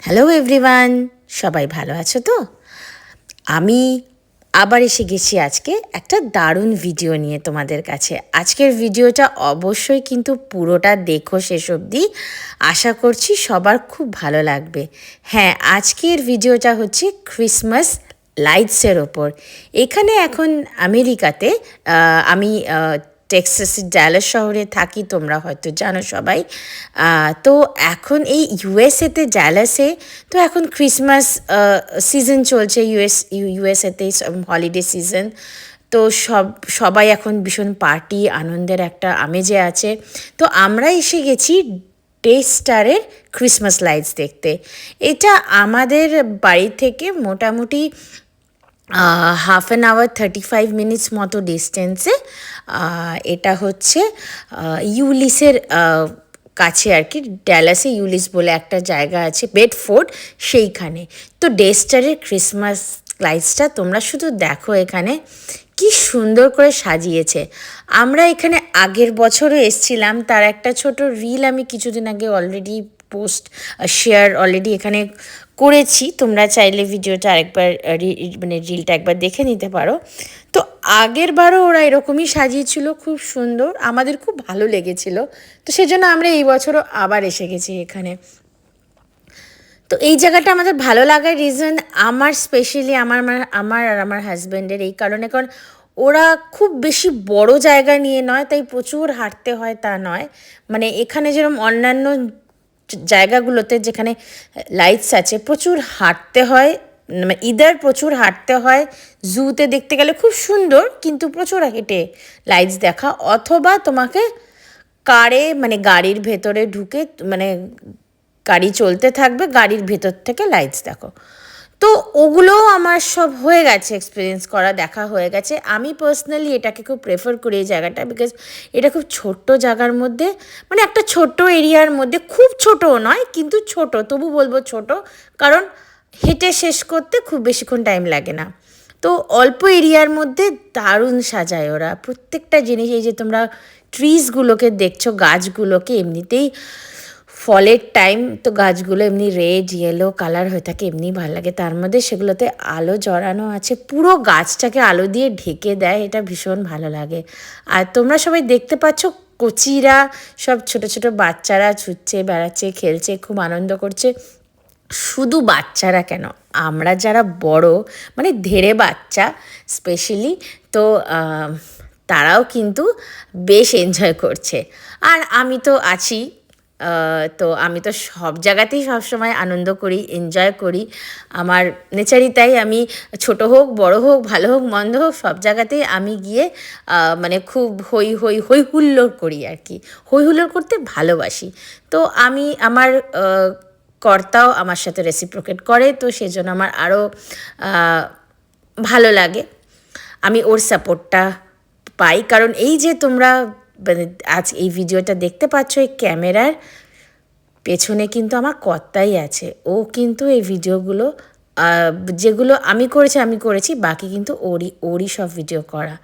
Hello everyone, সবাই ভালো আছো তো? আমি আবার এসে গেছি আজকে একটা দারুণ ভিডিও নিয়ে তোমাদের কাছে। আজকের ভিডিওটা অবশ্যই কিন্তু পুরোটা দেখো শেষ অবধি। আশা করছি সবার খুব ভালো লাগবে। হ্যাঁ, আজকের ভিডিওটা হচ্ছে ক্রিসমাস লাইটসের ওপর। এখানে এখন আমেরিকাতে আমি টেক্সাসের ড্যালাস শহরে থাকি, তোমরা হয়তো জানো সবাই। তো এখন এই ইউএসএতে ড্যালাসে তো এখন ক্রিসমাস সিজন চলছে, ইউএসএতে হলিডে সিজন। তো সবাই এখন ভীষণ পার্টি আনন্দের একটা আমেজে আছে। তো আমরা এসে গেছি ডে স্টারের ক্রিসমাস লাইটস দেখতে। এটা আমাদের বাড়ি থেকে মোটামুটি হাফ অ্যান আওয়ার 35 মিনিটস মতো ডিস্টেন্সে। এটা হচ্ছে ইউলিসের কাছে আর কি। ড্যালাসে ইউলিস বলে একটা জায়গা আছে, বেডফোর্ড, সেইখানে। তো ডে স্টারের ক্রিসমাস লাইটসটা তোমরা শুধু দেখো এখানে কি সুন্দর করে সাজিয়েছে। আমরা এখানে আগের বছরও এসছিলাম, তার একটা ছোট রিল আমি কিছুদিন আগে অলরেডি শেয়ার অলরেডি এখানে করেছি। তোমরা চাইলে ভিডিওটা আরেকবার মানে রিলটা একবার দেখে নিতে পারো। তো আগের বারও ওরা এরকমই সাজিয়েছিল, খুব সুন্দর, আমাদের খুব ভালো লেগেছিল। তো সেজন্য আমরা এই বছরও আবার এসে গেছি এখানে। তো এই জায়গাটা আমাদের ভালো লাগার রিজন আমার স্পেশালি আমার আর আমার হাজব্যান্ডের এই কারণে, কারণ ওরা খুব বেশি বড় জায়গা নিয়ে নয়, তাই প্রচুর হাঁটতে হয় তা নয়। মানে এখানে যেরকম অন্যান্য জায়গাগুলোতে যেখানে লাইটস আছে প্রচুর হাঁটতে হয়, মানে ইদার প্রচুর হাঁটতে হয়। জুতে দেখতে গেলে খুব সুন্দর, কিন্তু প্রচুর হেঁটে লাইটস দেখা, অথবা তোমাকে কারে মানে গাড়ির ভেতরে ঢুকে, মানে গাড়ি চলতে থাকবে, গাড়ির ভেতর থেকে লাইটস দেখো। তো ওগুলোও আমার সব হয়ে গেছে, এক্সপিরিয়েন্স করা, দেখা হয়ে গেছে। আমি পার্সোনালি এটাকে খুব প্রেফার করি এই জায়গাটা, বিকজ এটা খুব ছোট্ট জায়গার মধ্যে, মানে একটা ছোট্ট এরিয়ার মধ্যে, খুব ছোটও নয় কিন্তু ছোট, তবু বলবো ছোট, কারণ হেঁটে শেষ করতে খুব বেশিক্ষণ টাইম লাগে না। তো অল্প এরিয়ার মধ্যে দারুণ সাজায় ওরা প্রত্যেকটা জিনিস। এই যে তোমরা ট্রিজগুলোকে দেখছো, গাছগুলোকে, এমনিতেই ফলের টাইম, তো গাছগুলো এমনি রেড ইয়েলো কালার হয়ে থাকে, এমনি ভালো লাগে। তার মধ্যে সেগুলোতে আলো জড়ানো আছে, পুরো গাছটাকে আলো দিয়ে ঢেকে দেয়, এটা ভীষণ ভালো লাগে। আর তোমরা সবাই দেখতে পাচ্ছ কচিরা সব ছোট ছোট বাচ্চারা ছুটছে, বেড়াচ্ছে, খেলছে, খুব আনন্দ করছে। শুধু বাচ্চারা কেন, আমরা যারা বড়, মানে ধেড়ে বাচ্চা স্পেশালি, তো তারাও কিন্তু বেশ এনজয় করছে। আর আমি তো আছি, তো আমি তো সব জায়গাতেই সবসময় আনন্দ করি, এনজয় করি। আমার নেচারই তাই। আমি ছোট হোক, বড় হোক, ভালো হোক, মন্দ হোক, সব জায়গাতেই আমি গিয়ে মানে খুব হই হই হই হুল্লোড় করি আর কি। হই হুল্লোড় করতে ভালোবাসি। তো আমি আমার কর্তাও আমার সাথে রেসিপ্রোকেট করে, তো সেজন্য আমার আরও ভালো লাগে। আমি ওর সাপোর্টটা পাই, কারণ এই যে তোমরা মানে আজ এই ভিডিওটা দেখতে পাচ্ছ, এই ক্যামেরার পেছনে কিন্তু আমার কর্তাই আছে। ও কিন্তু এই ভিডিওগুলো যেগুলো আমি করেছি, বাকি কিন্তু ওরই সব ভিডিও করা।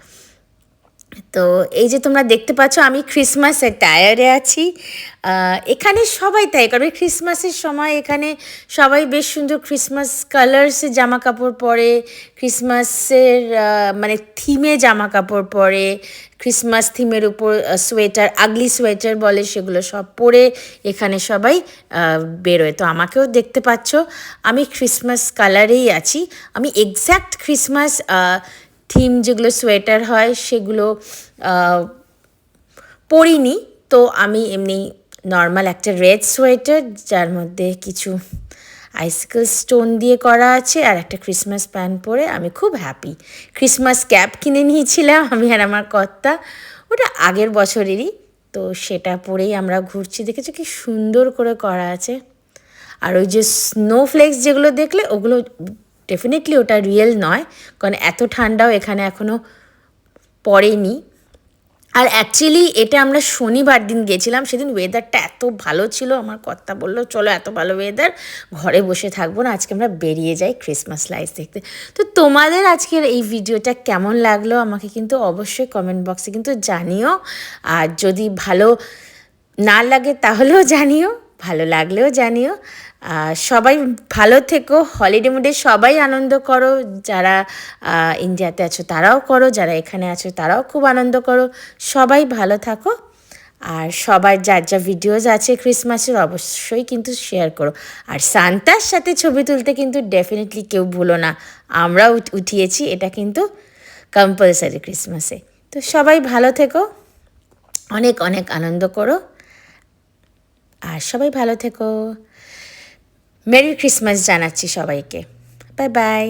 তো এই যে তোমরা দেখতে পাচ্ছ আমি ক্রিসমাসের টায়ারে আছি। এখানে সবাই তাই, কারণ ক্রিসমাসের সময় এখানে সবাই বেশ সুন্দর ক্রিসমাস কালার্সের জামা কাপড় পরে, ক্রিসমাসের মানে থিমে জামা কাপড় পরে, ক্রিসমাস থিমের উপর সোয়েটার, আগলি সোয়েটার বলে, সেগুলো সব পরে এখানে সবাই বেরোয়। তো আমাকেও দেখতে পাচ্ছ আমি ক্রিসমাস কালারেই আছি। আমি এক্স্যাক্ট ক্রিসমাস থিম যেগুলো সোয়েটার হয় সেগুলো পরিনি। তো আমি এমনি নর্মাল একটা রেড সোয়েটার, যার মধ্যে কিছু আইসিকল স্টোন দিয়ে করা আছে, আর একটা ক্রিসমাস প্যান্ট পরে আমি খুব হ্যাপি। ক্রিসমাস ক্যাপ কিনে নিয়েছিলাম আমি আর আমার কর্তা, ওটা আগের বছরেরই। তো সেটা পরেই আমরা ঘুরছি। দেখেছো কি সুন্দর করে করা আছে। আর ওই যে স্নোফ্লেক্স যেগুলো দেখলে, ওগুলো ডেফিনেটলি ওটা রিয়েল নয়, কারণ এত ঠান্ডাও এখানে এখনও পড়েনি। আর অ্যাকচুয়ালি এটা আমরা শনিবার দিন গেছিলাম, সেদিন ওয়েদারটা এত ভালো ছিল, আমার কর্তা বললো চলো এত ভালো ওয়েদার, ঘরে বসে থাকবো না, আজকে আমরা বেরিয়ে যাই ক্রিসমাস লাইটস দেখতে। তো তোমাদের আজকের এই ভিডিওটা কেমন লাগলো আমাকে কিন্তু অবশ্যই কমেন্ট বক্সে কিন্তু জানিও। আর যদি ভালো না লাগে তাহলেও জানিও, ভালো লাগলেও জানিও। সবাই ভালো থেকো, হলিডে মুডে সবাই আনন্দ করো, যারা ইন্ডিয়াতে আছো তারাও করো, যারা এখানে আছো তারাও খুব আনন্দ করো, সবাই ভালো থাকো। আর সবার যার যা ভিডিওস আছে ক্রিসমাসের অবশ্যই কিন্তু শেয়ার করো। আর সান্তার সাথে ছবি তুলতে কিন্তু ডেফিনেটলি কেউ ভুলো না, আমরাও উঠিয়েছি, এটা কিন্তু কম্পালসারি ক্রিসমাসে। তো সবাই ভালো থেকো, অনেক অনেক আনন্দ করো, আর সবাই ভালো থেকো। মেরি ক্রিসমাস জানাচ্ছি সবাইকে। Bye bye.